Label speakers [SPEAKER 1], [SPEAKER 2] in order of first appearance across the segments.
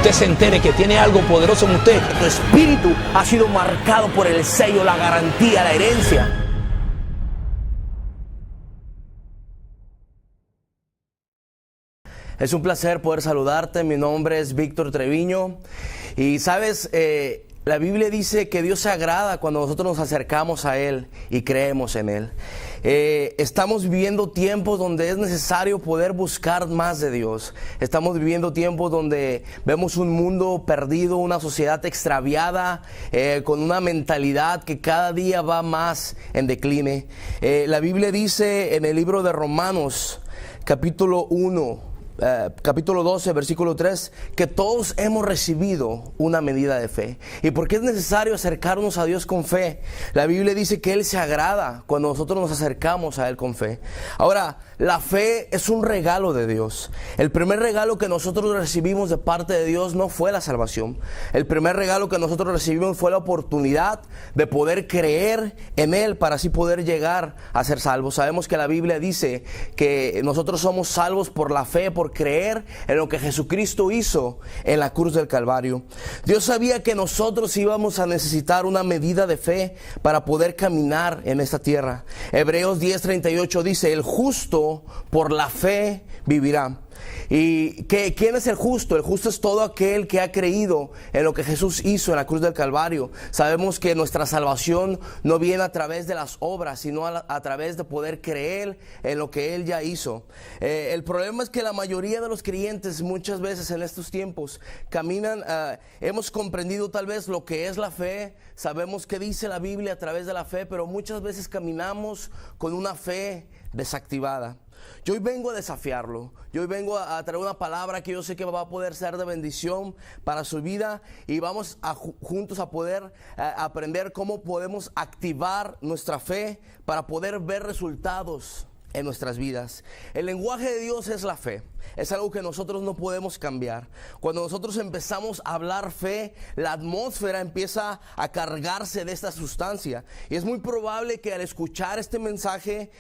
[SPEAKER 1] usted se entere que tiene algo poderoso en usted.
[SPEAKER 2] Tu espíritu ha sido marcado por el sello, la garantía, la herencia. Es un placer poder saludarte. Mi nombre es Víctor Treviño. Y sabes, la Biblia dice que Dios se agrada cuando nosotros nos acercamos a Él y creemos en Él. Estamos viviendo tiempos donde es necesario poder buscar más de Dios. Estamos viviendo tiempos donde vemos un mundo perdido, una sociedad extraviada, con una mentalidad que cada día va más en decline. La Biblia dice en el libro de Romanos, capítulo 1, capítulo 12, versículo 3, que todos hemos recibido una medida de fe. ¿Y por qué es necesario acercarnos a Dios con fe? La Biblia dice que Él se agrada cuando nosotros nos acercamos a Él con fe. Ahora, la fe es un regalo de Dios. El primer regalo que nosotros recibimos de parte de Dios no fue la salvación. El primer regalo que nosotros recibimos fue la oportunidad de poder creer en Él para así poder llegar a ser salvos. Sabemos que la Biblia dice que nosotros somos salvos por la fe, por creer en lo que Jesucristo hizo en la cruz del Calvario. Dios sabía que nosotros íbamos a necesitar una medida de fe para poder caminar en esta tierra. Hebreos 10:38 dice: el justo por la fe vivirá. ¿Y quién es el justo? El justo es todo aquel que ha creído en lo que Jesús hizo en la cruz del Calvario. Sabemos que nuestra salvación no viene a través de las obras, sino a través de poder creer en lo que Él ya hizo. El problema es que la mayoría de los creyentes muchas veces en estos tiempos caminan, hemos comprendido tal vez lo que es la fe, sabemos qué dice la Biblia a través de la fe, pero muchas veces caminamos con una fe desactivada. Yo hoy vengo a desafiarlo. Yo hoy vengo a traer una palabra que yo sé que va a poder ser de bendición para su vida, y vamos juntos a poder aprender cómo podemos activar nuestra fe para poder ver resultados en nuestras vidas. El lenguaje de Dios es la fe. Es algo que nosotros no podemos cambiar. Cuando nosotros empezamos a hablar fe, la atmósfera empieza a cargarse de esta sustancia. Y es muy probable que al escuchar este mensaje,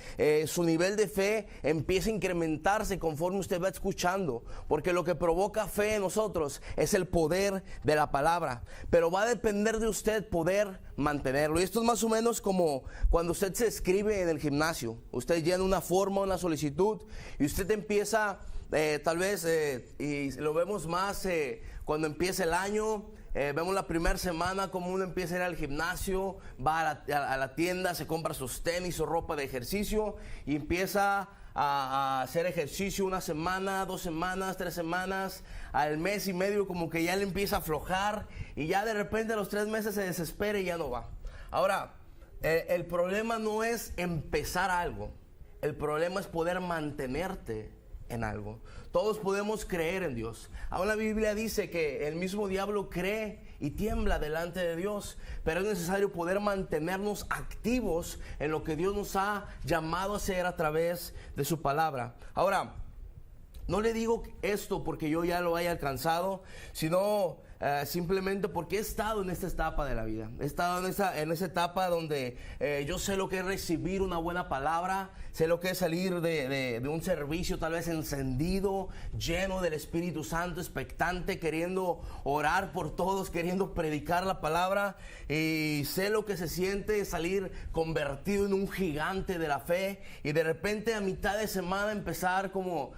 [SPEAKER 2] su nivel de fe empiece a incrementarse conforme usted va escuchando. Porque lo que provoca fe en nosotros es el poder de la palabra. Pero va a depender de usted poder mantenerlo. Y esto es más o menos como cuando usted se inscribe en el gimnasio. Usted llena una forma, una solicitud, y usted empieza... tal vez, y lo vemos más cuando empieza el año, vemos la primera semana como uno empieza a ir al gimnasio, va a la tienda, se compra sus tenis, su ropa de ejercicio y empieza a hacer ejercicio una semana, 2 semanas, 3 semanas, al mes y medio como que ya le empieza a aflojar, y ya de repente a los 3 meses se desespera y ya no va. Ahora, el problema no es empezar algo, el problema es poder mantenerte en algo. Todos podemos creer en Dios. Aún la Biblia dice que el mismo diablo cree y tiembla delante de Dios, pero es necesario poder mantenernos activos en lo que Dios nos ha llamado a hacer a través de su palabra. Ahora, no le digo esto porque yo ya lo haya alcanzado, sino simplemente porque he estado en esta etapa de la vida. He estado en esa etapa donde yo sé lo que es recibir una buena palabra, sé lo que es salir de un servicio tal vez encendido, lleno del Espíritu Santo, expectante, queriendo orar por todos, queriendo predicar la palabra, y sé lo que se siente salir convertido en un gigante de la fe, y de repente a mitad de semana empezar como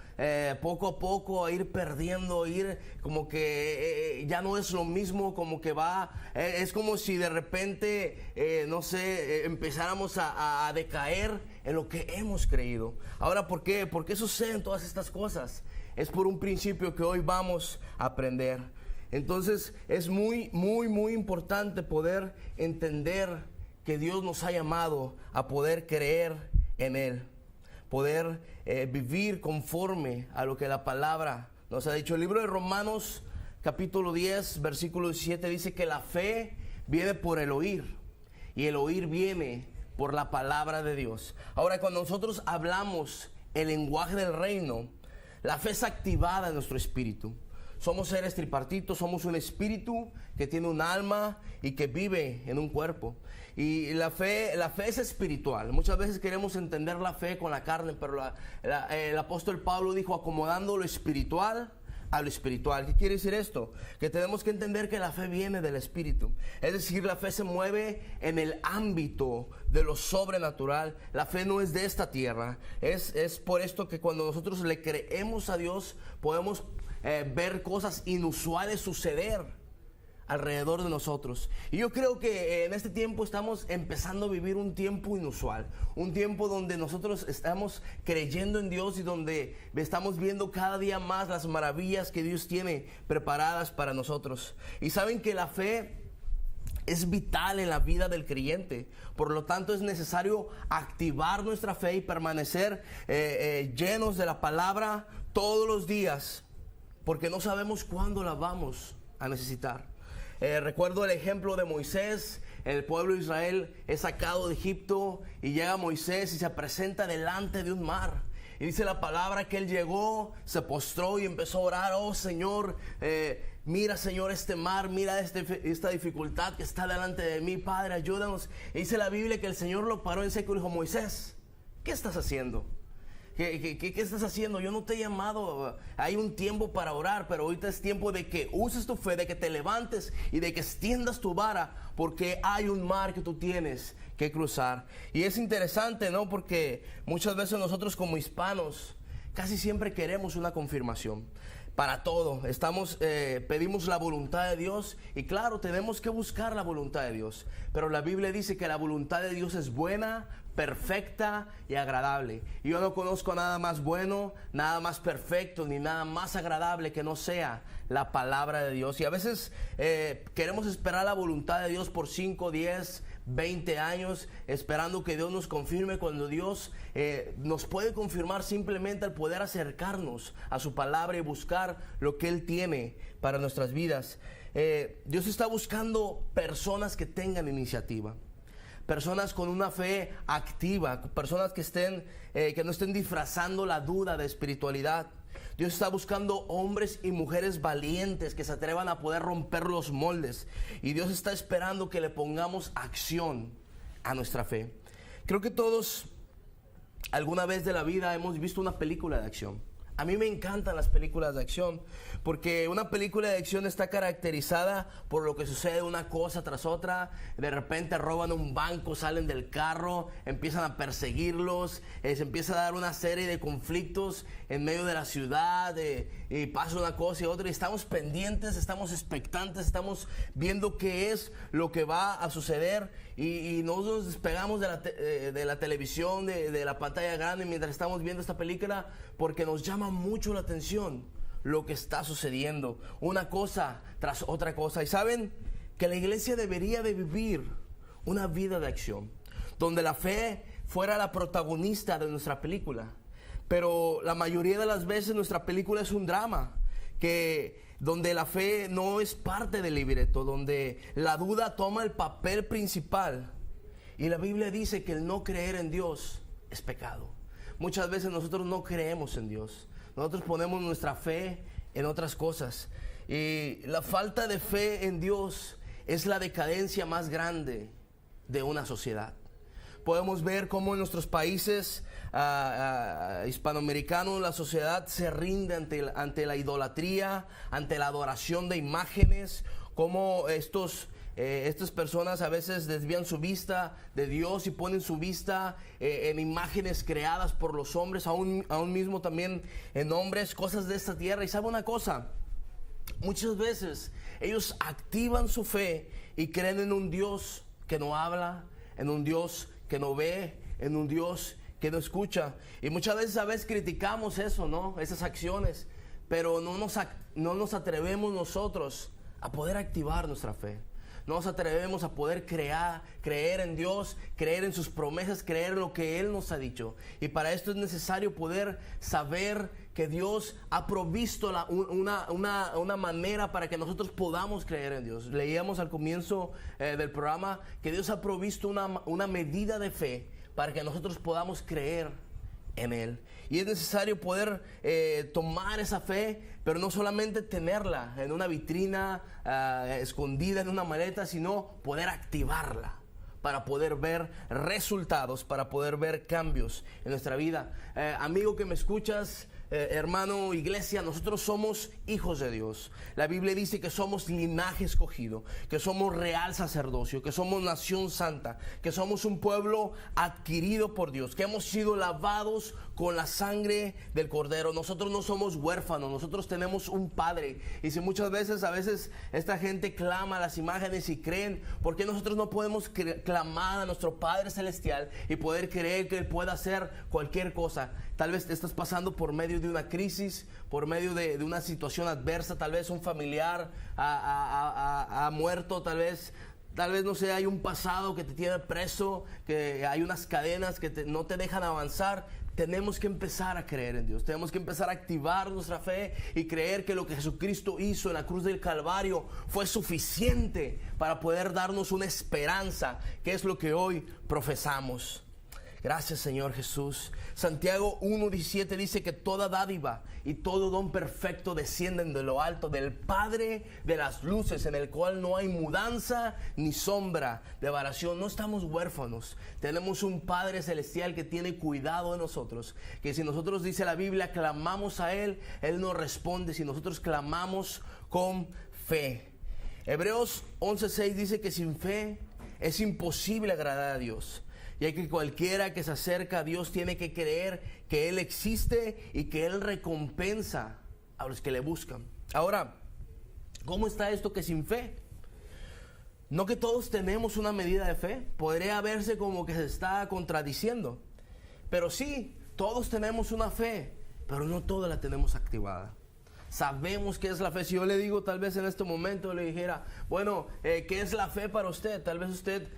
[SPEAKER 2] poco a poco a ir perdiendo, ir como que ya no es lo mismo, como que va, es como si de repente, no sé, empezáramos a decaer en lo que hemos creído. Ahora, ¿por qué? ¿Por qué suceden todas estas cosas? Es por un principio que hoy vamos a aprender. Entonces, es muy, muy, muy importante poder entender que Dios nos ha llamado a poder creer en Él, poder vivir conforme a lo que la palabra nos ha dicho. El libro de Romanos, capítulo 10, versículo 17, dice que la fe viene por el oír, y el oír viene por la palabra de Dios. Ahora, cuando nosotros hablamos el lenguaje del reino, la fe es activada en nuestro espíritu. Somos seres tripartitos, somos un espíritu que tiene un alma y que vive en un cuerpo. Y la fe es espiritual. Muchas veces queremos entender la fe con la carne, pero el apóstol Pablo dijo: acomodando lo espiritual a lo espiritual. ¿Qué quiere decir esto? Que tenemos que entender que la fe viene del Espíritu. Es decir, la fe se mueve en el ámbito de lo sobrenatural. La fe no es de esta tierra. Es por esto que cuando nosotros le creemos a Dios, podemos ver cosas inusuales suceder alrededor de nosotros. Y yo creo que en este tiempo estamos empezando a vivir un tiempo inusual, un tiempo donde nosotros estamos creyendo en Dios y donde estamos viendo cada día más las maravillas que Dios tiene preparadas para nosotros. Y saben que la fe es vital en la vida del creyente. Por lo tanto, es necesario activar nuestra fe y permanecer llenos de la palabra todos los días, porque no sabemos cuándo la vamos a necesitar. Recuerdo el ejemplo de Moisés. El pueblo de Israel es sacado de Egipto y llega Moisés y se presenta delante de un mar. Y dice la palabra que él llegó, se postró y empezó a orar. Oh Señor, mira Señor este mar, mira esta dificultad que está delante de mí. Padre, ayúdanos. Y dice la Biblia que el Señor lo paró en seco y dijo: Moisés, ¿qué estás haciendo? ¿Qué estás haciendo? Yo no te he llamado. Hay un tiempo para orar, pero ahorita es tiempo de que uses tu fe, de que te levantes y de que extiendas tu vara, porque hay un mar que tú tienes que cruzar. Y es interesante, ¿no? Porque muchas veces nosotros como hispanos casi siempre queremos una confirmación para todo. Pedimos la voluntad de Dios, y claro, tenemos que buscar la voluntad de Dios, pero la Biblia dice que la voluntad de Dios es buena, perfecta y agradable. Y yo no conozco nada más bueno, nada más perfecto, ni nada más agradable que no sea la palabra de Dios. Y a veces queremos esperar la voluntad de Dios por 5, 10, 20 años, esperando que Dios nos confirme, cuando Dios nos puede confirmar simplemente al poder acercarnos a su palabra y buscar lo que Él tiene para nuestras vidas. Dios está buscando personas que tengan iniciativa, personas con una fe activa, personas que no estén disfrazando la duda de espiritualidad. Dios está buscando hombres y mujeres valientes que se atrevan a poder romper los moldes. Y Dios está esperando que le pongamos acción a nuestra fe. Creo que todos alguna vez de la vida hemos visto una película de acción. A mí me encantan las películas de acción, porque una película de acción está caracterizada por lo que sucede una cosa tras otra. De repente roban un banco, salen del carro, empiezan a perseguirlos, se empieza a dar una serie de conflictos en medio de la ciudad, y pasa una cosa y otra, y estamos pendientes, estamos expectantes, estamos viendo qué es lo que va a suceder, y no nos despegamos de la televisión, de la pantalla grande mientras estamos viendo esta película, porque nos llama mucho la atención lo que está sucediendo, una cosa tras otra cosa. Y saben que la iglesia debería de vivir una vida de acción, donde la fe fuera la protagonista de nuestra película. Pero la mayoría de las veces nuestra película es un drama, donde la fe no es parte del libreto, donde la duda toma el papel principal. Y la Biblia dice que el no creer en Dios es pecado. Muchas veces nosotros no creemos en Dios. Nosotros ponemos nuestra fe en otras cosas. Y la falta de fe en Dios es la decadencia más grande de una sociedad. Podemos ver cómo en nuestros países hispanoamericanos la sociedad se rinde ante la idolatría, ante la adoración de imágenes, cómo estas personas a veces desvían su vista de Dios y ponen su vista en imágenes creadas por los hombres, aún mismo también en hombres, cosas de esta tierra. Y sabe una cosa, muchas veces ellos activan su fe y creen en un Dios que no habla, en un Dios que no ve, en un Dios que no escucha. Y muchas veces criticamos eso, ¿no? Esas acciones, pero no nos atrevemos nosotros a poder activar nuestra fe. No nos atrevemos a poder creer en Dios, creer en sus promesas, creer en lo que Él nos ha dicho. Y para esto es necesario poder saber que Dios ha provisto una manera para que nosotros podamos creer en Dios. Leíamos al comienzo del programa que Dios ha provisto una medida de fe para que nosotros podamos creer en Él. Y es necesario poder tomar esa fe, pero no solamente tenerla en una vitrina escondida en una maleta, sino poder activarla para poder ver resultados, para poder ver cambios en nuestra vida. Amigo que me escuchas, hermano, iglesia, nosotros somos hijos de Dios. La Biblia dice que somos linaje escogido, que somos real sacerdocio, que somos nación santa, que somos un pueblo adquirido por Dios, que hemos sido lavados con la sangre del Cordero. Nosotros no somos huérfanos, nosotros tenemos un Padre. Y si muchas veces, a veces esta gente clama a las imágenes y creen, ¿por qué nosotros no podemos clamar a nuestro Padre Celestial y poder creer que Él pueda hacer cualquier cosa? Tal vez te estás pasando por medio de una crisis, por medio de una situación adversa, tal vez un familiar ha muerto, tal vez no sé, hay un pasado que te tiene preso, que hay unas cadenas que no te dejan avanzar. Tenemos que empezar a creer en Dios, tenemos que empezar a activar nuestra fe y creer que lo que Jesucristo hizo en la cruz del Calvario fue suficiente para poder darnos una esperanza, que es lo que hoy profesamos. Gracias, Señor Jesús. Santiago 1:17 dice que toda dádiva y todo don perfecto descienden de lo alto, del Padre de las luces, en el cual no hay mudanza ni sombra de variación. No estamos huérfanos. Tenemos un Padre Celestial que tiene cuidado de nosotros. Que si nosotros, dice la Biblia, clamamos a Él, Él nos responde si nosotros clamamos con fe. Hebreos 11:6 dice que sin fe es imposible agradar a Dios. Y hay que cualquiera que se acerca a Dios tiene que creer que Él existe y que Él recompensa a los que le buscan. Ahora, ¿cómo está esto que sin fe? No que todos tenemos una medida de fe. Podría verse como que se está contradiciendo. Pero sí, todos tenemos una fe, pero no toda la tenemos activada. Sabemos qué es la fe. Si yo le digo, tal vez en este momento le dijera, bueno, ¿qué es la fe para usted? Tal vez usted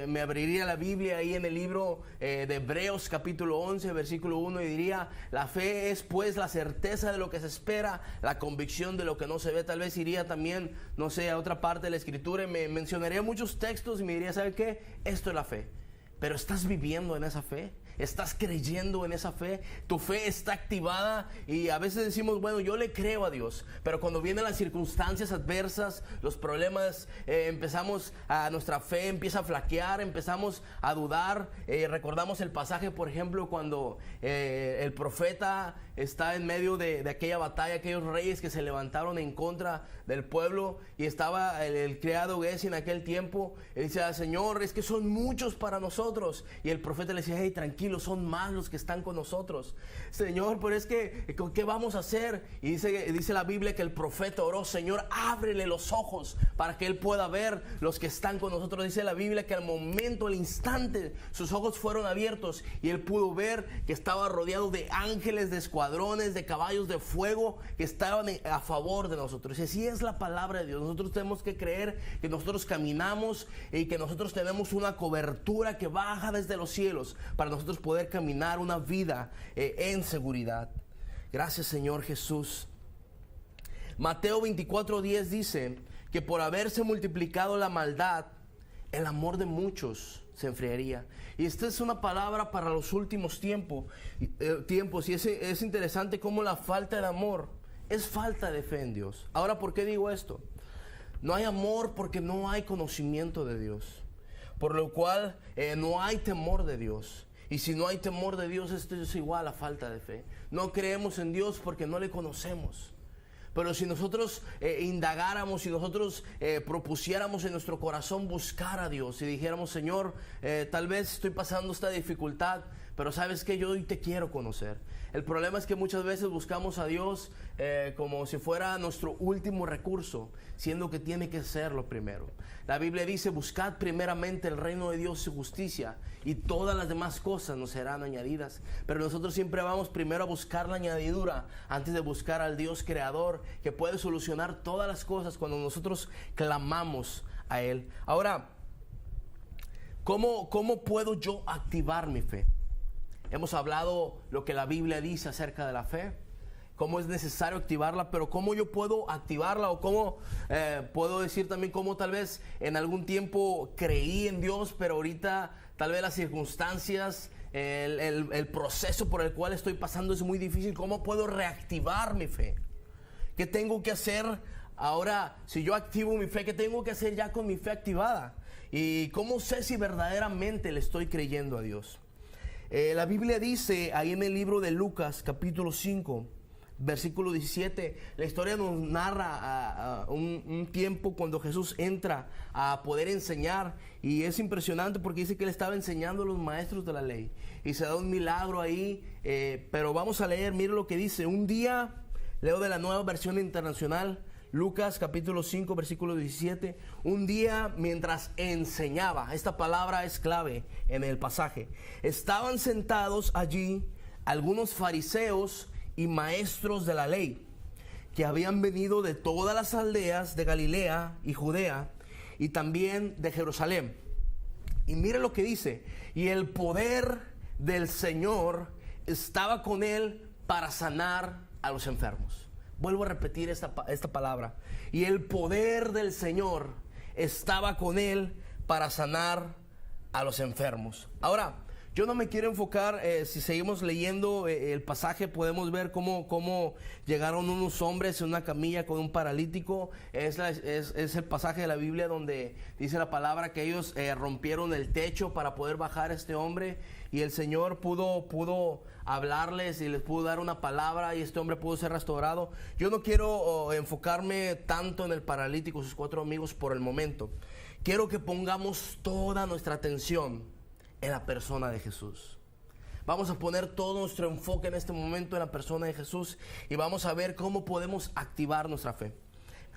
[SPEAKER 2] me abriría la Biblia ahí en el libro de Hebreos capítulo 11, versículo 1, y diría, la fe es pues la certeza de lo que se espera, la convicción de lo que no se ve. Tal vez iría también, no sé, a otra parte de la escritura y me mencionaría muchos textos y me diría, ¿sabe qué? Esto es la fe. Pero ¿estás viviendo en esa fe? ¿Estás creyendo en esa fe? ¿Tu fe está activada? Y a veces decimos, bueno, yo le creo a Dios. Pero cuando vienen las circunstancias adversas, los problemas, nuestra fe empieza a flaquear, empezamos a dudar. Recordamos el pasaje, por ejemplo, cuando el profeta está en medio de aquella batalla, aquellos reyes que se levantaron en contra del pueblo, y estaba el criado Gesí en aquel tiempo. Él dice, Señor, es que son muchos para nosotros. Y el profeta le decía, hey, tranquilo, son más los que están con nosotros. Señor, pero es que, ¿qué vamos a hacer? Y dice la Biblia que el profeta oró, Señor, ábrele los ojos para que él pueda ver los que están con nosotros. Dice la Biblia que al momento, al instante, sus ojos fueron abiertos y él pudo ver que estaba rodeado de ángeles, de escuadrones, de caballos de fuego que estaban a favor de nosotros. Y así es la palabra de Dios. Nosotros tenemos que creer que nosotros caminamos y que nosotros tenemos una cobertura que baja desde los cielos para nosotros poder caminar una vida en seguridad. Gracias, Señor Jesús. Mateo 24:10 dice que por haberse multiplicado la maldad, el amor de muchos se enfriaría. Y esta es una palabra para los últimos tiempos. Y es interesante cómo la falta de amor es falta de fe en Dios. Ahora, ¿por qué digo esto? No hay amor porque no hay conocimiento de Dios. Por lo cual no hay temor de Dios. Y si no hay temor de Dios, esto es igual a falta de fe. No creemos en Dios porque no le conocemos. Pero si nosotros indagáramos, si nosotros propusiéramos en nuestro corazón buscar a Dios y dijéramos, Señor, tal vez estoy pasando esta dificultad, pero sabes que yo hoy te quiero conocer. El problema es que muchas veces buscamos a Dios como si fuera nuestro último recurso, siendo que tiene que ser lo primero. La Biblia dice, buscad primeramente el reino de Dios y su justicia, y todas las demás cosas nos serán añadidas. Pero nosotros siempre vamos primero a buscar la añadidura antes de buscar al Dios creador, que puede solucionar todas las cosas cuando nosotros clamamos a Él. Ahora, ¿cómo puedo yo activar mi fe? Hemos hablado lo que la Biblia dice acerca de la fe, cómo es necesario activarla, pero cómo yo puedo activarla, o cómo puedo decir también cómo tal vez en algún tiempo creí en Dios, pero ahorita tal vez las circunstancias, el proceso por el cual estoy pasando es muy difícil. ¿Cómo puedo reactivar mi fe? ¿Qué tengo que hacer ahora? Si yo activo mi fe, ¿qué tengo que hacer ya con mi fe activada? ¿Y cómo sé si verdaderamente le estoy creyendo a Dios? La Biblia dice ahí en el libro de Lucas, capítulo 5, versículo 17, la historia nos narra un tiempo cuando Jesús entra a poder enseñar, y es impresionante porque dice que él estaba enseñando a los maestros de la ley y se da un milagro ahí, pero vamos a leer, mire lo que dice. Un día, leo de la Nueva Versión Internacional, Lucas capítulo 5 versículo 17, un día mientras enseñaba, esta palabra es clave en el pasaje, estaban sentados allí algunos fariseos y maestros de la ley, que habían venido de todas las aldeas de Galilea y Judea, y también de Jerusalén. Y mire lo que dice, y el poder del Señor estaba con él para sanar a los enfermos. Vuelvo a repetir esta palabra. Y el poder del Señor estaba con él para sanar a los enfermos. Ahora, yo no me quiero enfocar, si seguimos leyendo el pasaje, podemos ver cómo llegaron unos hombres en una camilla con un paralítico. Es el pasaje de la Biblia donde dice la palabra que ellos rompieron el techo para poder bajar a este hombre, y el Señor pudo hablarles y les pudo dar una palabra, y este hombre pudo ser restaurado. Yo no quiero enfocarme tanto en el paralítico y sus 4 amigos por el momento. Quiero que pongamos toda nuestra atención en la persona de Jesús. Vamos a poner todo nuestro enfoque en este momento en la persona de Jesús, y vamos a ver cómo podemos activar nuestra fe.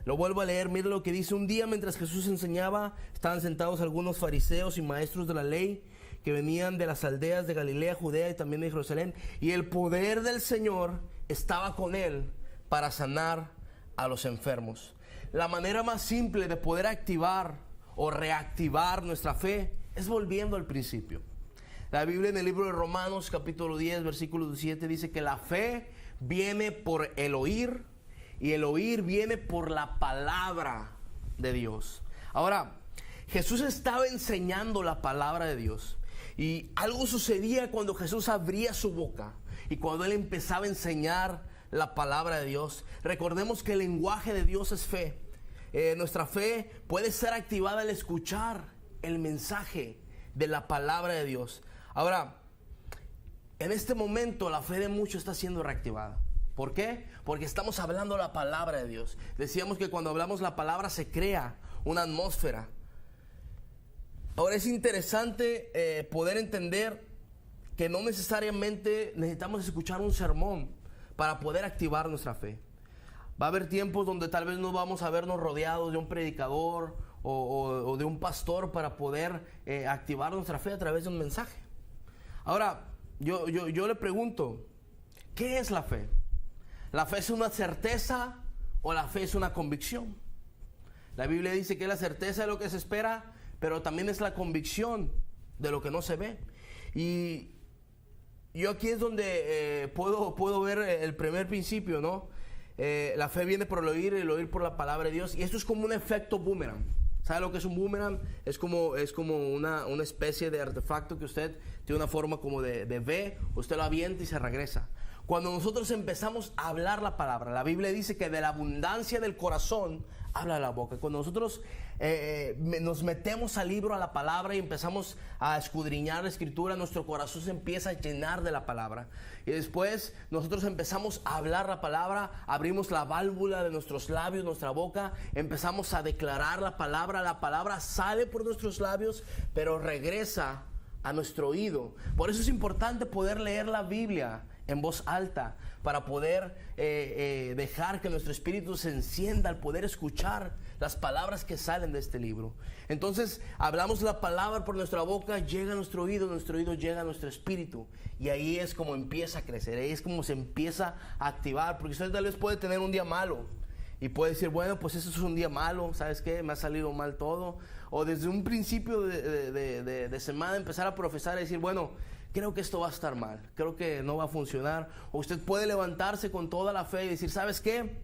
[SPEAKER 2] Lo vuelvo a leer, mire lo que dice. Un día mientras Jesús enseñaba, estaban sentados algunos fariseos y maestros de la ley que venían de las aldeas de Galilea, Judea y también de Jerusalén, y el poder del Señor estaba con él para sanar a los enfermos. La manera más simple de poder activar o reactivar nuestra fe es volviendo al principio. La Biblia en el libro de Romanos capítulo 10 versículo 17 dice que la fe viene por el oír, y el oír viene por la palabra de Dios. Ahora, Jesús estaba enseñando la palabra de Dios, y algo sucedía cuando Jesús abría su boca y cuando él empezaba a enseñar la palabra de Dios. Recordemos que el lenguaje de Dios es fe. Nuestra fe puede ser activada al escuchar el mensaje de la palabra de Dios. Ahora, en este momento la fe de muchos está siendo reactivada. ¿Por qué? Porque estamos hablando la palabra de Dios. Decíamos que cuando hablamos la palabra se crea una atmósfera. Ahora es interesante poder entender que no necesariamente necesitamos escuchar un sermón para poder activar nuestra fe. Va a haber tiempos donde tal vez no vamos a vernos rodeados de un predicador o de un pastor para poder activar nuestra fe a través de un mensaje. Ahora, yo le pregunto, ¿qué es la fe? ¿La fe es una certeza o la fe es una convicción? La Biblia dice que es la certeza de lo que se espera, pero también es la convicción de lo que no se ve. Y yo aquí es donde puedo ver el primer principio, ¿no? La fe viene por el oír y el oír por la palabra de Dios. Y esto es como un efecto boomerang. ¿Sabe lo que es un boomerang? Es como una especie de artefacto que usted tiene una forma como de V. Usted lo avienta y se regresa. Cuando nosotros empezamos a hablar la palabra, la Biblia dice que de la abundancia del corazón habla la boca. Cuando nosotros nos metemos al libro, a la palabra, y empezamos a escudriñar la escritura, nuestro corazón se empieza a llenar de la palabra. Y después nosotros empezamos a hablar la palabra, abrimos la válvula de nuestros labios, nuestra boca, empezamos a declarar la palabra sale por nuestros labios, pero regresa a nuestro oído. Por eso es importante poder leer la Biblia en voz alta, para poder dejar que nuestro espíritu se encienda al poder escuchar las palabras que salen de este libro. Entonces hablamos la palabra por nuestra boca, llega a nuestro oído llega a nuestro espíritu, y ahí es como empieza a crecer, ahí es como se empieza a activar. Porque usted tal vez puede tener un día malo y puede decir, bueno, pues eso es un día malo, ¿sabes qué? Me ha salido mal todo. O desde un principio de semana empezar a profesar y decir, bueno, creo que esto va a estar mal, creo que no va a funcionar. O usted puede levantarse con toda la fe y decir, ¿sabes qué?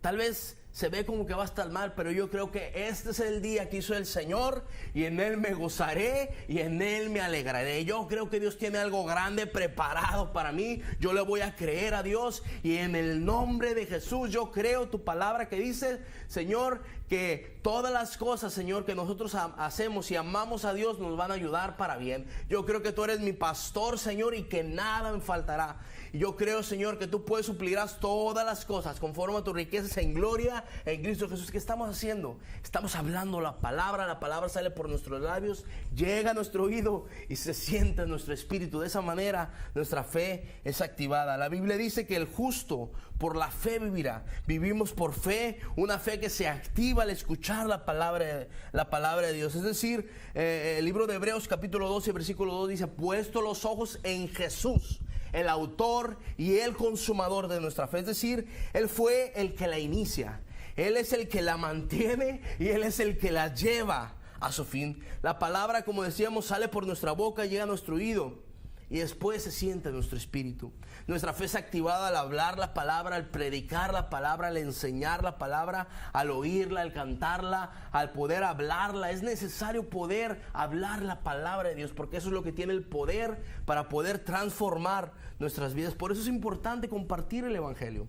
[SPEAKER 2] Tal vez se ve como que va a estar mal, pero yo creo que este es el día que hizo el Señor, y en Él me gozaré y en Él me alegraré. Yo creo que Dios tiene algo grande preparado para mí. Yo le voy a creer a Dios, y en el nombre de Jesús yo creo tu palabra que dice, Señor, que todas las cosas, Señor, que nosotros hacemos y amamos a Dios nos van a ayudar para bien. Yo creo que tú eres mi pastor, Señor, y que nada me faltará. Y yo creo, Señor, que tú puedes suplirás todas las cosas conforme a tus riquezas en gloria en Cristo Jesús. ¿Qué estamos haciendo? Estamos hablando la palabra sale por nuestros labios, llega a nuestro oído y se siente en nuestro espíritu. De esa manera nuestra fe es activada. La Biblia dice que el justo por la fe vivirá. Vivimos por fe, una fe que se activa al escuchar la palabra de Dios. Es decir, el libro de Hebreos capítulo 12 versículo 2 dice: puesto los ojos en Jesús, el autor y el consumador de nuestra fe. Es decir, Él fue el que la inicia, Él es el que la mantiene y Él es el que la lleva a su fin. La palabra, como decíamos, sale por nuestra boca, llega a nuestro oído y después se siente en nuestro espíritu. Nuestra fe es activada al hablar la palabra, al predicar la palabra, al enseñar la palabra, al oírla, al cantarla, al poder hablarla. Es necesario poder hablar la palabra de Dios, porque eso es lo que tiene el poder para poder transformar nuestras vidas. Por eso es importante compartir el evangelio.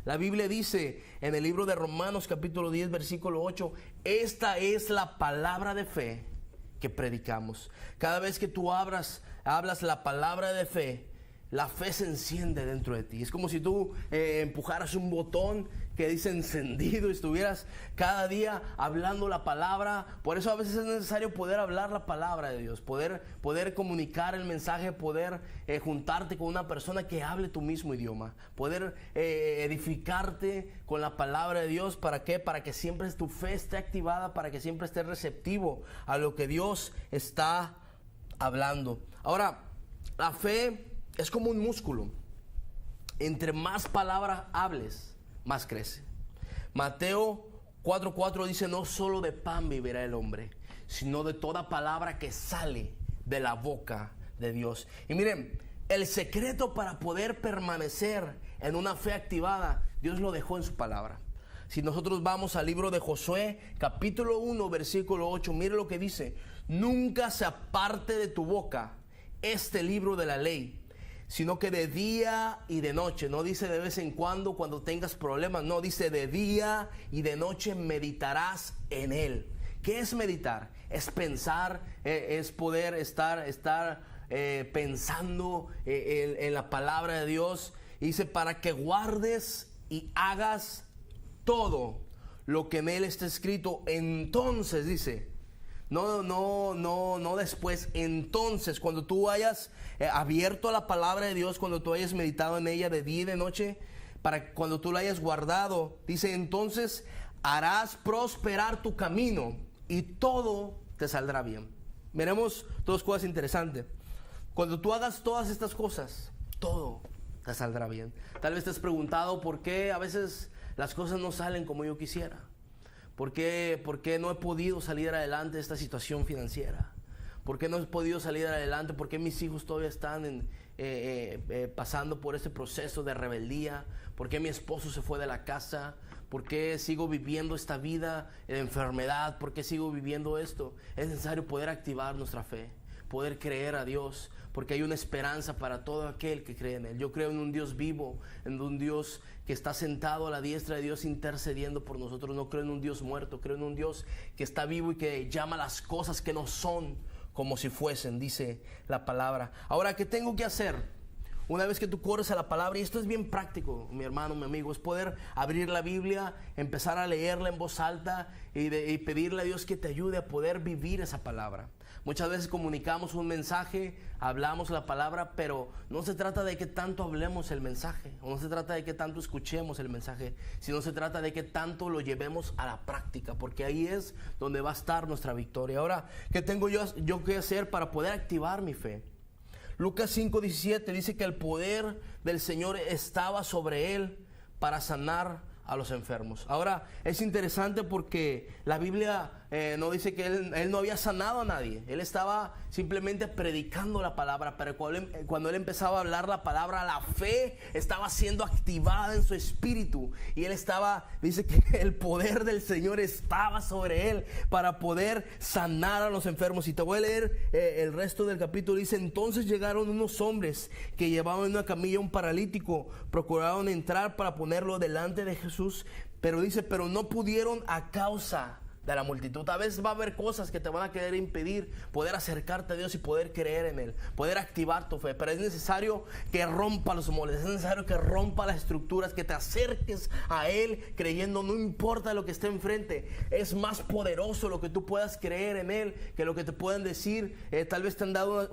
[SPEAKER 2] La Biblia dice en el libro de Romanos capítulo 10 versículo 8: esta es la palabra de fe que predicamos. Cada vez que tú hablas la palabra de fe, la fe se enciende dentro de ti. Es como si tú empujaras un botón que dice encendido y estuvieras cada día hablando la palabra. Por eso a veces es necesario poder hablar la palabra de Dios, poder comunicar el mensaje, poder juntarte con una persona que hable tu mismo idioma, poder edificarte con la palabra de Dios. ¿Para qué? Para que siempre tu fe esté activada, para que siempre estés receptivo a lo que Dios está hablando. Ahora, la fe es como un músculo. Entre más palabras hables, más crece. Mateo 4:4 dice: no solo de pan vivirá el hombre, sino de toda palabra que sale de la boca de Dios. Y miren, el secreto para poder permanecer en una fe activada, Dios lo dejó en su palabra. Si nosotros vamos al libro de Josué, capítulo 1, versículo 8, mire lo que dice: nunca se aparte de tu boca este libro de la ley, sino que de día y de noche. No dice de vez en cuando tengas problemas, no, dice de día y de noche meditarás en él. ¿Qué es meditar? Es pensar, es poder estar pensando en la palabra de Dios. Y dice: para que guardes y hagas todo lo que en él está escrito. Entonces dice, no después, entonces, cuando tú hayas abierto a la palabra de Dios, cuando tú hayas meditado en ella de día y de noche, cuando tú la hayas guardado, dice: entonces harás prosperar tu camino y todo te saldrá bien. Miremos dos cosas interesantes. Cuando tú hagas todas estas cosas, todo te saldrá bien. Tal vez te has preguntado por qué a veces las cosas no salen como yo quisiera. ¿Por qué no he podido salir adelante de esta situación financiera? ¿Por qué no he podido salir adelante? ¿Por qué mis hijos todavía están pasando por este proceso de rebeldía? ¿Por qué mi esposo se fue de la casa? ¿Por qué sigo viviendo esta vida de enfermedad? ¿Por qué sigo viviendo esto? Es necesario poder activar nuestra fe, poder creer a Dios, porque hay una esperanza para todo aquel que cree en Él. Yo creo en un Dios vivo, en un Dios que está sentado a la diestra de Dios intercediendo por nosotros. No creo en un Dios muerto, creo en un Dios que está vivo y que llama las cosas que no son como si fuesen, dice la palabra. Ahora, ¿qué tengo que hacer? Una vez que tú corres a la palabra, y esto es bien práctico, mi hermano, mi amigo, es poder abrir la Biblia, empezar a leerla en voz alta y pedirle a Dios que te ayude a poder vivir esa palabra. Muchas veces comunicamos un mensaje, hablamos la palabra, pero no se trata de que tanto hablemos el mensaje, o no se trata de que tanto escuchemos el mensaje, sino se trata de que tanto lo llevemos a la práctica, porque ahí es donde va a estar nuestra victoria. Ahora, ¿qué tengo yo que hacer para poder activar mi fe? Lucas 5:17 dice que el poder del Señor estaba sobre él para sanar a los enfermos. Ahora, es interesante porque la Biblia no dice que él no había sanado a nadie. Él estaba simplemente predicando la palabra, pero cuando él empezaba a hablar la palabra, la fe estaba siendo activada en su espíritu. Y dice que el poder del Señor estaba sobre él para poder sanar a los enfermos. Y te voy a leer el resto del capítulo. Dice: entonces llegaron unos hombres que llevaban en una camilla un paralítico. Procuraron entrar para ponerlo delante de Jesús, Pero dice, pero no pudieron a causa de la multitud. A veces va a haber cosas que te van a querer impedir poder acercarte a Dios y poder creer en Él, poder activar tu fe. Pero es necesario que rompa los moldes, es necesario que rompa las estructuras, que te acerques a Él creyendo, no importa lo que esté enfrente. Es más poderoso lo que tú puedas creer en Él que lo que te puedan decir. Tal vez te han dado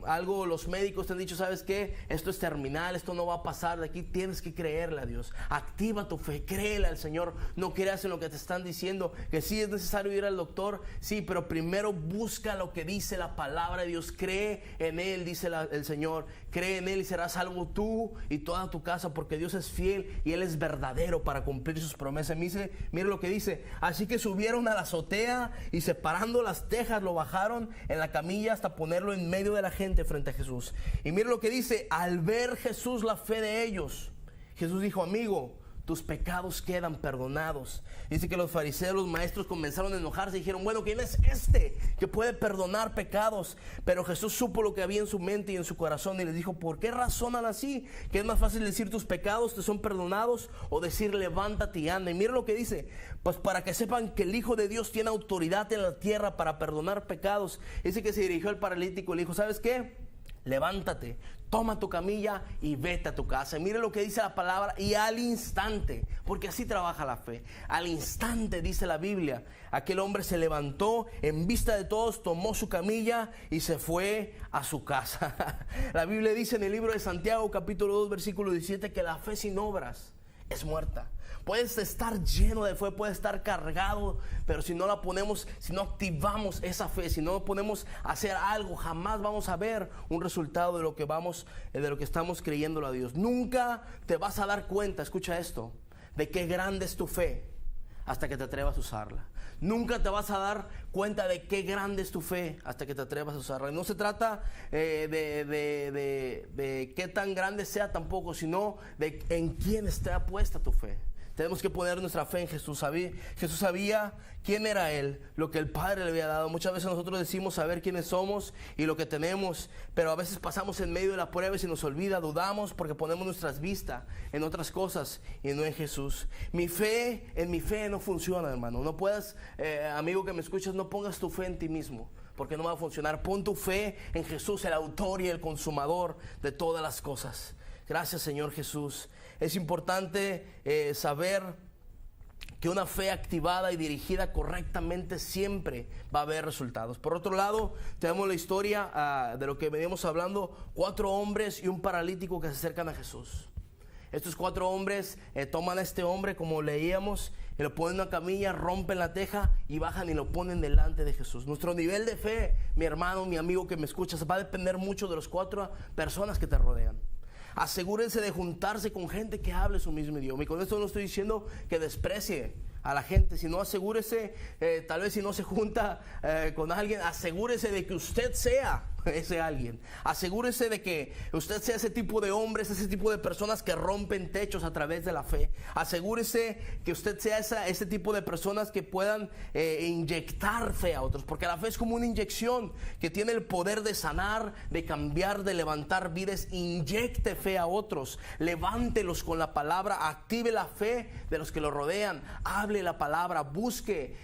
[SPEAKER 2] algo, los médicos te han dicho, ¿sabes qué? Esto es terminal, esto no va a pasar de aquí. Tienes que creerle a Dios. Activa tu fe, créele al Señor. No creas en lo que te están diciendo, que sí es necesario ir al doctor, sí, pero primero busca lo que dice la palabra de Dios. Cree en Él, dice el Señor. Cree en Él y serás salvo tú y toda tu casa, porque Dios es fiel y Él es verdadero para cumplir sus promesas. Mire lo que dice. Así que subieron a la azotea y separando las tejas lo bajaron en la camilla hasta ponerlo en medio de la gente frente a Jesús. Y mire lo que dice. Al ver Jesús la fe de ellos, Jesús dijo, amigo, tus pecados quedan perdonados. Dice que los fariseos, los maestros comenzaron a enojarse y dijeron, bueno, ¿quién es este que puede perdonar pecados? Pero Jesús supo lo que había en su mente y en su corazón y les dijo, ¿por qué razonan así? ¿Que es más fácil decir tus pecados te son perdonados o decir levántate y anda? Y mira lo que dice, pues para que sepan que el Hijo de Dios tiene autoridad en la tierra para perdonar pecados. Dice que se dirigió al paralítico y le dijo, ¿sabes qué? Levántate, toma tu camilla y vete a tu casa. Mire lo que dice la palabra, y al instante, porque así trabaja la fe, al instante dice la Biblia, aquel hombre se levantó en vista de todos, tomó su camilla y se fue a su casa. La Biblia dice en el libro de Santiago capítulo 2 versículo 17 que la fe sin obras es muerta. Puedes estar lleno de fe, puedes estar cargado, pero si no la ponemos, si no activamos esa fe, si no ponemos a hacer algo, jamás vamos a ver un resultado de lo que estamos creyéndolo a Dios. Nunca te vas a dar cuenta, escucha esto, de qué grande es tu fe hasta que te atrevas a usarla. Nunca te vas a dar cuenta de qué grande es tu fe hasta que te atrevas a usarla. No se trata de qué tan grande sea tampoco, sino de en quién está puesta tu fe. Tenemos que poner nuestra fe en Jesús. Jesús sabía quién era Él, lo que el Padre le había dado. Muchas veces nosotros decimos saber quiénes somos y lo que tenemos, pero a veces pasamos en medio de la prueba y se nos olvida, dudamos porque ponemos nuestras vistas en otras cosas y no en Jesús. En mi fe no funciona, hermano. No puedas, amigo que me escuchas, no pongas tu fe en ti mismo, porque no va a funcionar. Pon tu fe en Jesús, el autor y el consumador de todas las cosas. Gracias, Señor Jesús. Es importante saber que una fe activada y dirigida correctamente siempre va a haber resultados. Por otro lado, tenemos la historia de lo que veníamos hablando, 4 hombres y un paralítico que se acercan a Jesús. Estos 4 hombres toman a este hombre, como leíamos, y lo ponen en una camilla, rompen la teja y bajan y lo ponen delante de Jesús. Nuestro nivel de fe, mi hermano, mi amigo que me escuchas, va a depender mucho de las 4 personas que te rodean. Asegúrense de juntarse con gente que hable su mismo idioma. Y con esto no estoy diciendo que desprecie a la gente, sino asegúrese, tal vez si no se junta con alguien, asegúrese de que usted sea ese alguien. Asegúrese de que usted sea ese tipo de hombres, ese tipo de personas que rompen techos a través de la fe. Asegúrese que usted sea ese tipo de personas que puedan inyectar fe a otros, porque la fe es como una inyección que tiene el poder de sanar, de cambiar, de levantar vidas. Inyecte fe a otros, levántelos con la palabra, active la fe de los que lo rodean, hable la palabra, busque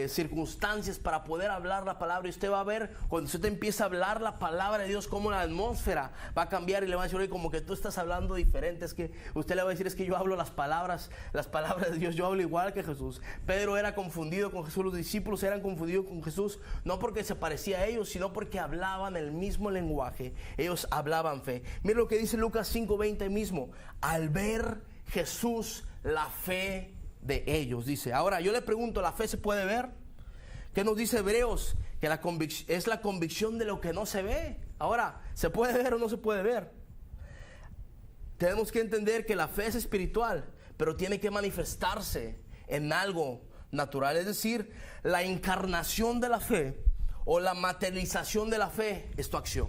[SPEAKER 2] circunstancias para poder hablar la palabra, y usted va a ver, cuando usted empieza a hablar la palabra de Dios, como la atmósfera va a cambiar y le va a decir, oye, como que tú estás hablando diferente. Es que usted le va a decir, es que yo hablo las palabras de Dios, yo hablo igual que Jesús. Pedro era confundido con Jesús, los discípulos eran confundidos con Jesús, no porque se parecía a ellos, sino porque hablaban el mismo lenguaje. Ellos hablaban fe. Mira lo que dice Lucas 5:20 mismo, al ver Jesús la fe de ellos, dice. Ahora yo le pregunto, ¿la fe se puede ver? ¿Qué nos dice Hebreos? Que es la convicción de lo que no se ve. Ahora, ¿se puede ver o no se puede ver? Tenemos que entender que la fe es espiritual, pero tiene que manifestarse en algo natural. Es decir, la encarnación de la fe o la materialización de la fe es tu acción.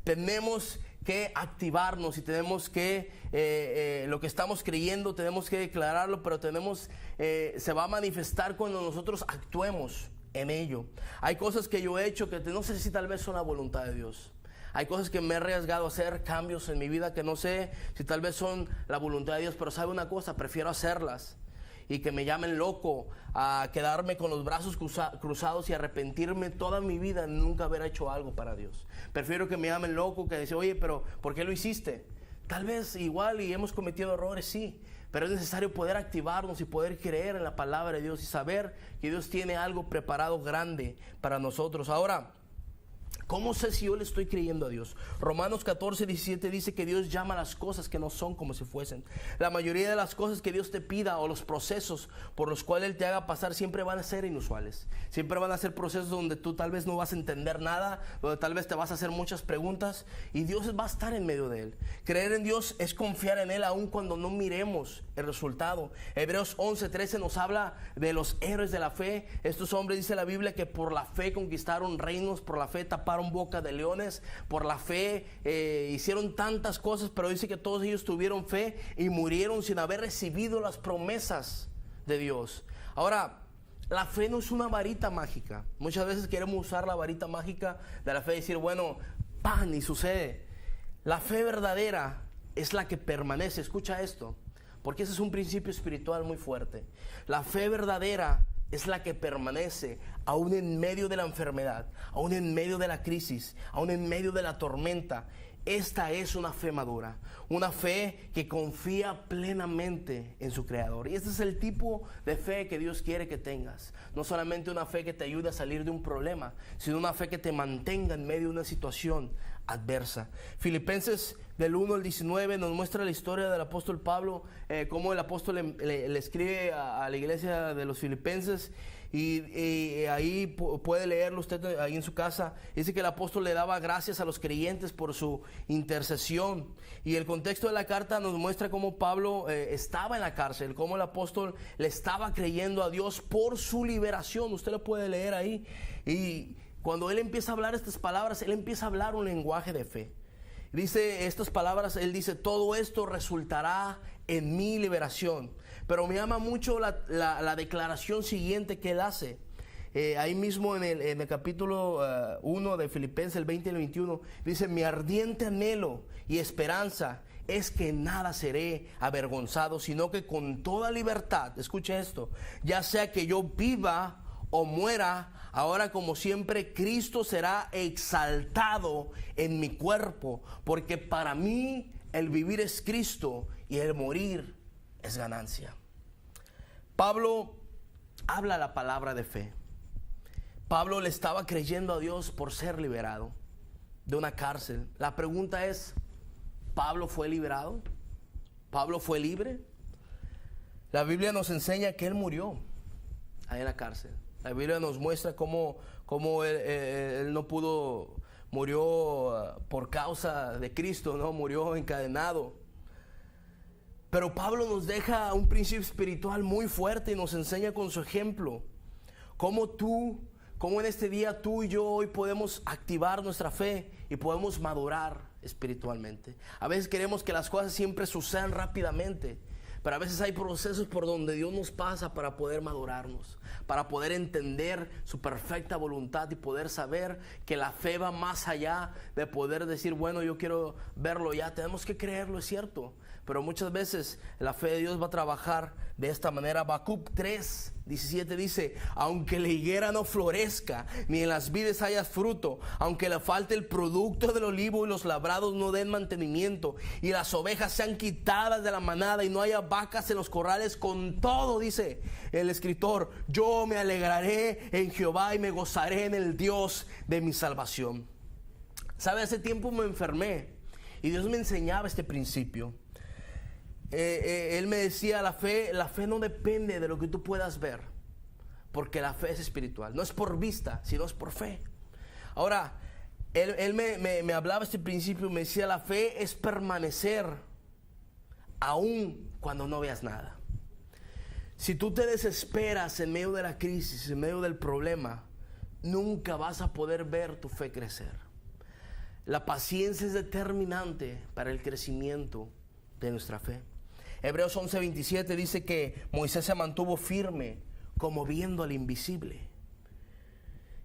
[SPEAKER 2] Tenemos que activarnos y tenemos que, lo que estamos creyendo, tenemos que declararlo, pero se va a manifestar cuando nosotros actuemos en ello. Hay cosas que yo he hecho que no sé si tal vez son la voluntad de Dios. Hay cosas que me he arriesgado a hacer, cambios en mi vida que no sé si tal vez son la voluntad de Dios, pero sabe una cosa, prefiero hacerlas. y que me llamen loco a quedarme con los brazos cruzados y arrepentirme toda mi vida de nunca haber hecho algo para Dios. Prefiero que me llamen loco que decir, oye, pero ¿por qué lo hiciste? Tal vez igual y hemos cometido errores, sí, pero es necesario poder activarnos y poder creer en la palabra de Dios y saber que Dios tiene algo preparado grande para nosotros. Ahora, ¿cómo sé si yo le estoy creyendo a Dios? Romanos 14:17 dice que Dios llama las cosas que no son como si fuesen. La mayoría de las cosas que Dios te pida o los procesos por los cuales Él te haga pasar siempre van a ser inusuales. Siempre van a ser procesos donde tú tal vez no vas a entender nada, donde tal vez te vas a hacer muchas preguntas y Dios va a estar en medio de él. Creer en Dios es confiar en Él aun cuando no miremos el resultado. Hebreos 11:13 nos habla de los héroes de la fe. Estos hombres, dice la Biblia, que por la fe conquistaron reinos, por la fe taparon boca de leones, por la fe hicieron tantas cosas, pero dice que todos ellos tuvieron fe y murieron sin haber recibido las promesas de Dios. Ahora, la fe no es una varita mágica. Muchas veces queremos usar la varita mágica de la fe y decir, bueno, ¡pam! Y sucede. La fe verdadera es la que permanece. Escucha esto, porque ese es un principio espiritual muy fuerte. La fe verdadera es la que permanece aún en medio de la enfermedad, aún en medio de la crisis, aún en medio de la tormenta. Esta es una fe madura, una fe que confía plenamente en su Creador. Y este es el tipo de fe que Dios quiere que tengas. No solamente una fe que te ayude a salir de un problema, sino una fe que te mantenga en medio de una situación adversa. Filipenses del 1 al 19 nos muestra la historia del apóstol Pablo, cómo el apóstol le escribe a la iglesia de los filipenses. Y ahí puede leerlo usted ahí en su casa. Dice que el apóstol le daba gracias a los creyentes por su intercesión. Y el contexto de la carta nos muestra cómo Pablo estaba en la cárcel, cómo el apóstol le estaba creyendo a Dios por su liberación. Usted lo puede leer ahí. Y cuando él empieza a hablar estas palabras, él empieza a hablar un lenguaje de fe. Dice estas palabras, él dice, todo esto resultará en mi liberación. Pero me llama mucho la declaración siguiente que él hace. Ahí mismo en el capítulo 1 de Filipenses, el 20 y el 21, dice, mi ardiente anhelo y esperanza es que nada seré avergonzado, sino que con toda libertad, escuche esto, ya sea que yo viva o muera, ahora como siempre Cristo será exaltado en mi cuerpo, porque para mí el vivir es Cristo y el morir es ganancia. Pablo habla la palabra de fe. Pablo le estaba creyendo a Dios por ser liberado de una cárcel. La pregunta es, ¿Pablo fue liberado? ¿Pablo fue libre? La Biblia nos enseña que él murió ahí en la cárcel. La Biblia nos muestra cómo él no pudo, murió por causa de Cristo, ¿no? Murió encadenado. Pero Pablo nos deja un principio espiritual muy fuerte y nos enseña con su ejemplo cómo en este día tú y yo hoy podemos activar nuestra fe y podemos madurar espiritualmente. A veces queremos que las cosas siempre sucedan rápidamente, pero a veces hay procesos por donde Dios nos pasa para poder madurarnos, para poder entender su perfecta voluntad y poder saber que la fe va más allá de poder decir, bueno, yo quiero verlo ya. Tenemos que creerlo, es cierto, pero muchas veces la fe de Dios va a trabajar de esta manera. Habacuc 3:17 dice, aunque la higuera no florezca, ni en las vides haya fruto, aunque le falte el producto del olivo y los labrados no den mantenimiento, y las ovejas sean quitadas de la manada y no haya vacas en los corrales, con todo, dice el escritor, yo me alegraré en Jehová y me gozaré en el Dios de mi salvación. ¿Sabe? Hace tiempo me enfermé y Dios me enseñaba este principio. Él me decía, la fe no depende de lo que tú puedas ver, porque la fe es espiritual, no es por vista, sino es por fe. Ahora, él me hablaba este principio, me decía, la fe es permanecer aún cuando no veas nada. Si tú te desesperas en medio de la crisis, en medio del problema, nunca vas a poder ver tu fe crecer. La paciencia es determinante para el crecimiento de nuestra fe. Hebreos 11:27 dice que Moisés se mantuvo firme como viendo al invisible.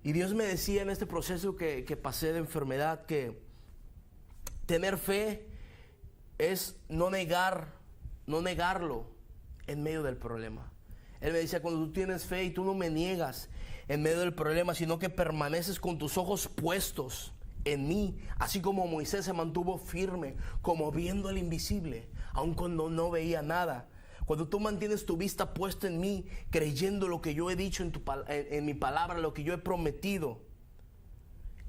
[SPEAKER 2] Y Dios me decía en este proceso que pasé de enfermedad que tener fe es no negarlo en medio del problema. Él me decía, cuando tú tienes fe y tú no me niegas en medio del problema, sino que permaneces con tus ojos puestos en mí, así como Moisés se mantuvo firme, como viendo al invisible, aun cuando no veía nada. Cuando tú mantienes tu vista puesta en mí, creyendo lo que yo he dicho en mi palabra, lo que yo he prometido,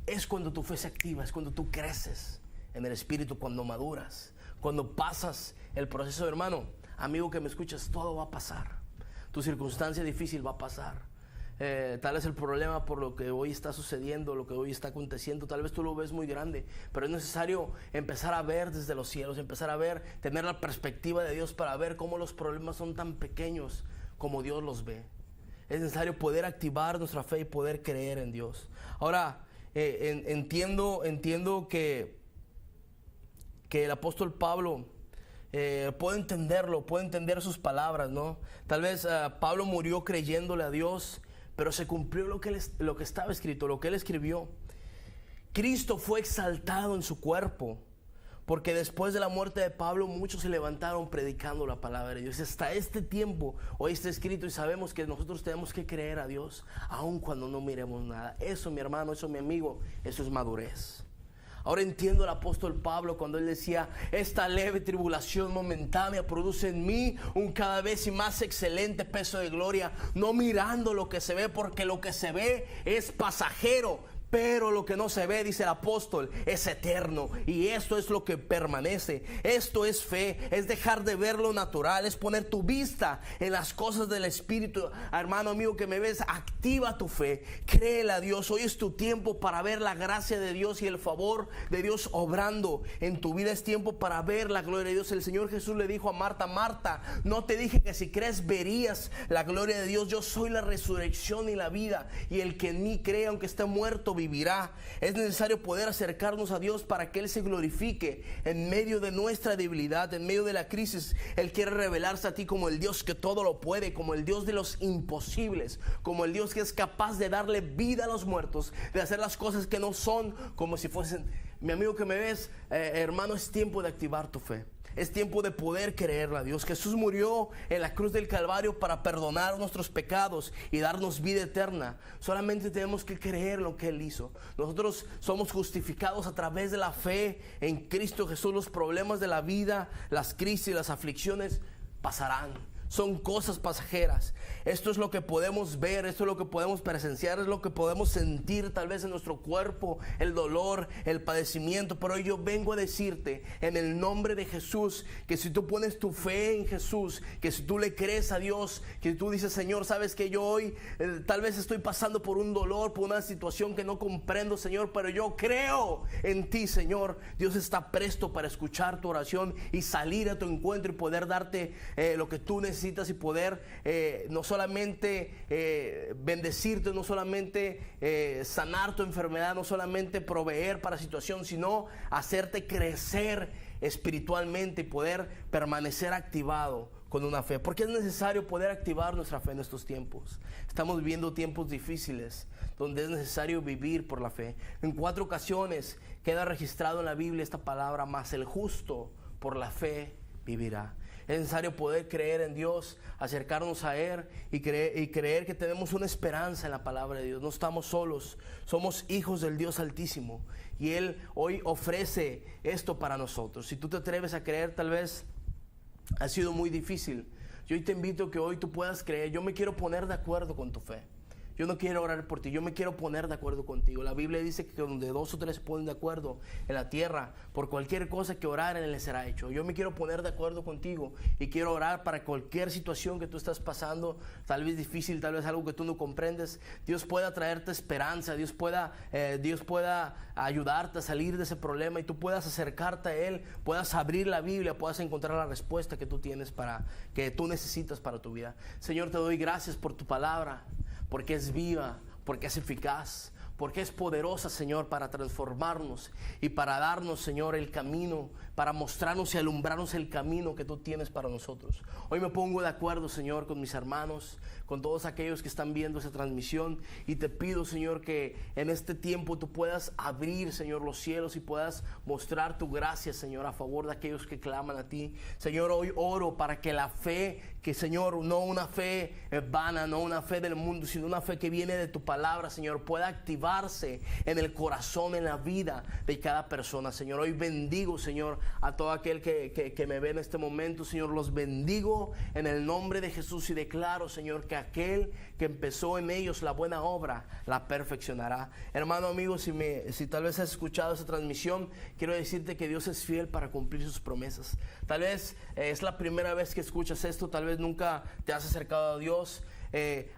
[SPEAKER 2] es cuando tu fe se activa, es cuando tú creces en el Espíritu, cuando maduras, cuando pasas el proceso. Hermano, amigo que me escuchas, todo va a pasar. Tu circunstancia difícil va a pasar. Tal vez el problema por lo que hoy está sucediendo, lo que hoy está aconteciendo, tal vez tú lo ves muy grande, pero es necesario empezar a ver desde los cielos, empezar a ver, tener la perspectiva de Dios para ver cómo los problemas son tan pequeños como Dios los ve. Es necesario poder activar nuestra fe y poder creer en Dios. Ahora, entiendo que el apóstol Pablo, puedo entenderlo, puedo entender sus palabras, ¿no? Tal vez Pablo murió creyéndole a Dios, pero se cumplió lo que estaba escrito, lo que él escribió. Cristo fue exaltado en su cuerpo, porque después de la muerte de Pablo muchos se levantaron predicando la palabra de Dios. Hasta este tiempo hoy está escrito y sabemos que nosotros tenemos que creer a Dios aun cuando no miremos nada. Eso, mi hermano, eso, mi amigo, eso es madurez. Ahora entiendo al apóstol Pablo cuando él decía, esta leve tribulación momentánea produce en mí un cada vez y más excelente peso de gloria, no mirando lo que se ve, porque lo que se ve es pasajero, pero lo que no se ve, dice el apóstol, es eterno. Y esto es lo que permanece. Esto es fe, es dejar de ver lo natural, es poner tu vista en las cosas del Espíritu. Hermano, amigo que me ves, activa tu fe, créele a Dios. Hoy es tu tiempo para ver la gracia de Dios y el favor de Dios obrando en tu vida. Es tiempo para ver la gloria de Dios. El Señor Jesús le dijo a Marta, Marta, no te dije que si crees verías la gloria de Dios. Yo soy la resurrección y la vida, y el que en mí cree, aunque esté muerto, vivirá. Es necesario poder acercarnos a Dios para que Él se glorifique en medio de nuestra debilidad, en medio de la crisis. Él quiere revelarse a ti como el Dios que todo lo puede, como el Dios de los imposibles, como el Dios que es capaz de darle vida a los muertos, de hacer las cosas que no son como si fuesen. Mi amigo que me ves, hermano, es tiempo de activar tu fe. Es tiempo de poder creerle a Dios. Jesús murió en la cruz del Calvario para perdonar nuestros pecados y darnos vida eterna. Solamente tenemos que creer lo que Él hizo. Nosotros somos justificados a través de la fe en Cristo Jesús. Los problemas de la vida, las crisis, las aflicciones pasarán. Son cosas pasajeras. Esto es lo que podemos ver, esto es lo que podemos presenciar, es lo que podemos sentir tal vez en nuestro cuerpo, el dolor, el padecimiento. Pero hoy yo vengo a decirte en el nombre de Jesús que si tú pones tu fe en Jesús, que si tú le crees a Dios, que tú dices, Señor, sabes que yo hoy tal vez estoy pasando por un dolor, por una situación que no comprendo, Señor, pero yo creo en ti, Señor. Dios está presto para escuchar tu oración y salir a tu encuentro y poder darte lo que tú necesitas, y poder no solamente bendecirte, no solamente sanar tu enfermedad, no solamente proveer para situación, sino hacerte crecer espiritualmente y poder permanecer activado con una fe. Porque es necesario poder activar nuestra fe en estos tiempos. Estamos viviendo tiempos difíciles donde es necesario vivir por la fe. En 4 ocasiones queda registrado en la Biblia esta palabra: mas el justo por la fe vivirá. Es necesario poder creer en Dios, acercarnos a Él y creer que tenemos una esperanza en la palabra de Dios. No estamos solos, somos hijos del Dios Altísimo, y Él hoy ofrece esto para nosotros. Si tú te atreves a creer, tal vez ha sido muy difícil. Yo hoy te invito a que hoy tú puedas creer. Yo me quiero poner de acuerdo con tu fe. Yo no quiero orar por ti, yo me quiero poner de acuerdo contigo. La Biblia dice que donde 2 o 3 se ponen de acuerdo en la tierra, por cualquier cosa que oraren les será hecho. Yo me quiero poner de acuerdo contigo y quiero orar para cualquier situación que tú estás pasando, tal vez difícil, tal vez algo que tú no comprendes. Dios pueda traerte esperanza, Dios pueda ayudarte a salir de ese problema y tú puedas acercarte a Él, puedas abrir la Biblia, puedas encontrar la respuesta que tú tienes que tú necesitas para tu vida. Señor, te doy gracias por tu palabra, porque es viva, porque es eficaz, porque es poderosa, Señor, para transformarnos y para darnos, Señor, el camino, para mostrarnos y alumbrarnos el camino que tú tienes para nosotros. Hoy me pongo de acuerdo, Señor, con mis hermanos, con todos aquellos que están viendo esta transmisión, y te pido, Señor, que en este tiempo tú puedas abrir, Señor, los cielos y puedas mostrar tu gracia, Señor, a favor de aquellos que claman a ti. Señor, hoy oro para que la fe, que, Señor, no una fe vana, no una fe del mundo, sino una fe que viene de tu palabra, Señor, pueda activarse en el corazón, en la vida de cada persona. Señor, hoy bendigo, Señor, a todo aquel que me ve en este momento, Señor, los bendigo en el nombre de Jesús, y declaro, Señor, que aquel que empezó en ellos la buena obra la perfeccionará. Hermano, amigo, si tal vez has escuchado esta transmisión, quiero decirte que Dios es fiel para cumplir sus promesas. Tal vez es la primera vez que escuchas esto, tal vez nunca te has acercado a Dios.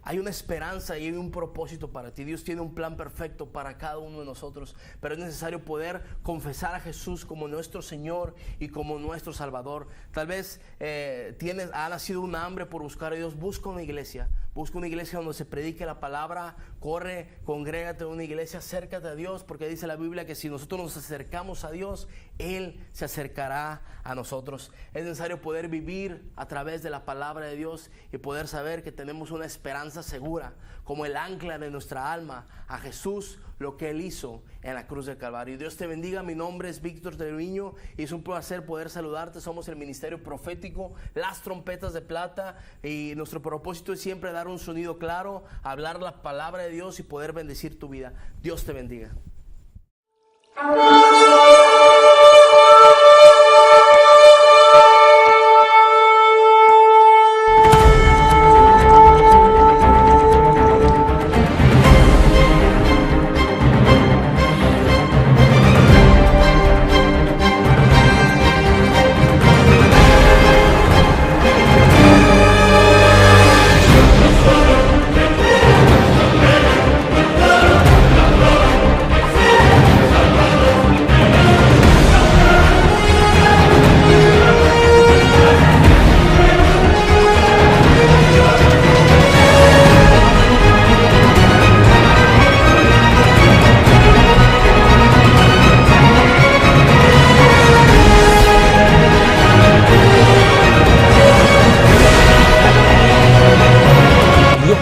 [SPEAKER 2] Hay una esperanza y hay un propósito para ti. Dios tiene un plan perfecto para cada uno de nosotros, pero es necesario poder confesar a Jesús como nuestro Señor y como nuestro Salvador. Tal vez ha nacido un hambre por buscar a Dios. Busca una iglesia donde se predique la palabra. Corre, congrégate en una iglesia, acércate a Dios, porque dice la Biblia que si nosotros nos acercamos a Dios, Él se acercará a nosotros. Es necesario poder vivir a través de la palabra de Dios y poder saber que tenemos una esperanza segura, como el ancla de nuestra alma, a Jesús, lo que Él hizo en la cruz del Calvario. Dios te bendiga. Mi nombre es Víctor Treviño y es un placer poder saludarte. Somos el Ministerio Profético Las Trompetas de Plata, y nuestro propósito es siempre dar un sonido claro, hablar la palabra de Dios y poder bendecir tu vida. Dios te bendiga.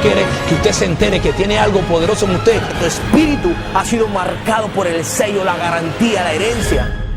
[SPEAKER 1] Quiere que usted se entere que tiene algo poderoso en usted.
[SPEAKER 2] Tu espíritu ha sido marcado por el sello, la garantía, la herencia.